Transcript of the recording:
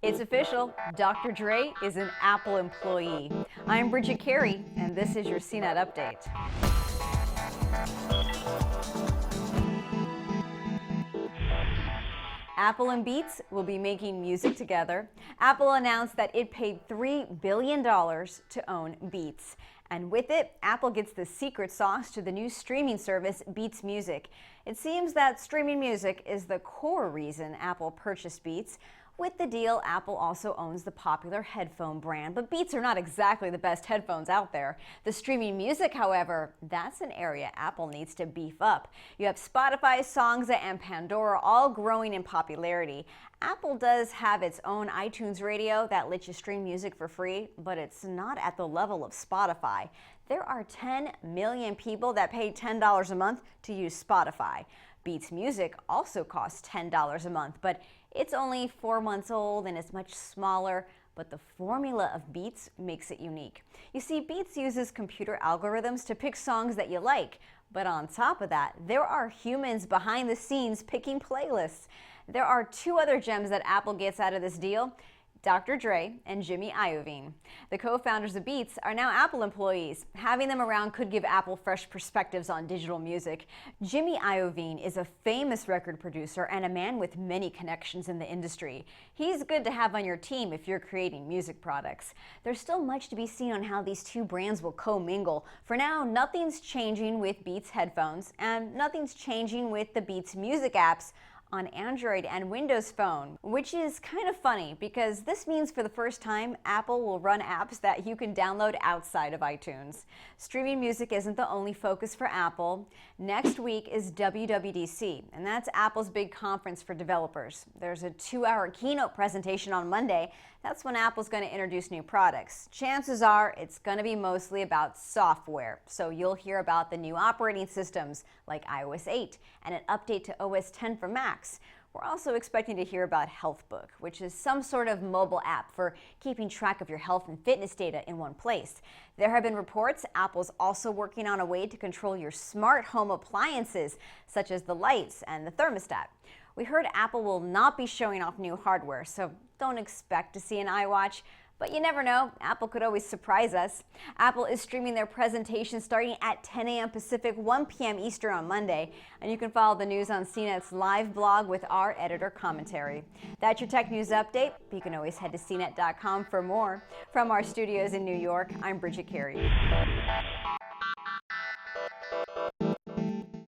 It's official, Dr. Dre is an Apple employee. I'm Bridget Carey, and this is your CNET update. Apple and Beats will be making music together. Apple announced that it paid $3 billion to own Beats. And with it, Apple gets the secret sauce to the new streaming service, Beats Music. It seems that streaming music is the core reason Apple purchased Beats. With the deal, Apple also owns the popular headphone brand, but Beats are not exactly the best headphones out there. The streaming music, however, that's an area Apple needs to beef up. You have Spotify, Songza, and Pandora all growing in popularity. Apple does have its own iTunes radio that lets you stream music for free, but it's not at the level of Spotify. There are 10 million people that pay $10 a month to use Spotify. Beats Music also costs $10 a month, but it's only 4 months old and is much smaller, but the formula of Beats makes it unique. You see, Beats uses computer algorithms to pick songs that you like, but on top of that, there are humans behind the scenes picking playlists. There are two other gems that Apple gets out of this deal: Dr. Dre and Jimmy Iovine. The co-founders of Beats are now Apple employees. Having them around could give Apple fresh perspectives on digital music. Jimmy Iovine is a famous record producer and a man with many connections in the industry. He's good to have on your team if you're creating music products. There's still much to be seen on how these two brands will co-mingle. For now, nothing's changing with Beats headphones, and nothing's changing with the Beats music apps on Android and Windows Phone, which is kind of funny because this means for the first time, Apple will run apps that you can download outside of iTunes. Streaming music isn't the only focus for Apple. Next week is WWDC, and that's Apple's big conference for developers. There's a 2-hour keynote presentation on Monday. That's when Apple's going to introduce new products. Chances are it's going to be mostly about software, so you'll hear about the new operating systems like iOS 8 and an update to OS 10 for Macs. We're also expecting to hear about HealthBook, which is some sort of mobile app for keeping track of your health and fitness data in one place. There have been reports Apple's also working on a way to control your smart home appliances, such as the lights and the thermostat. We heard Apple will not be showing off new hardware, so don't expect to see an iWatch. But you never know, Apple could always surprise us. Apple is streaming their presentation starting at 10 a.m. Pacific, 1 p.m. Eastern on Monday. And you can follow the news on CNET's live blog with our editor commentary. That's your tech news update. You can always head to CNET.com for more. From our studios in New York, I'm Bridget Carey.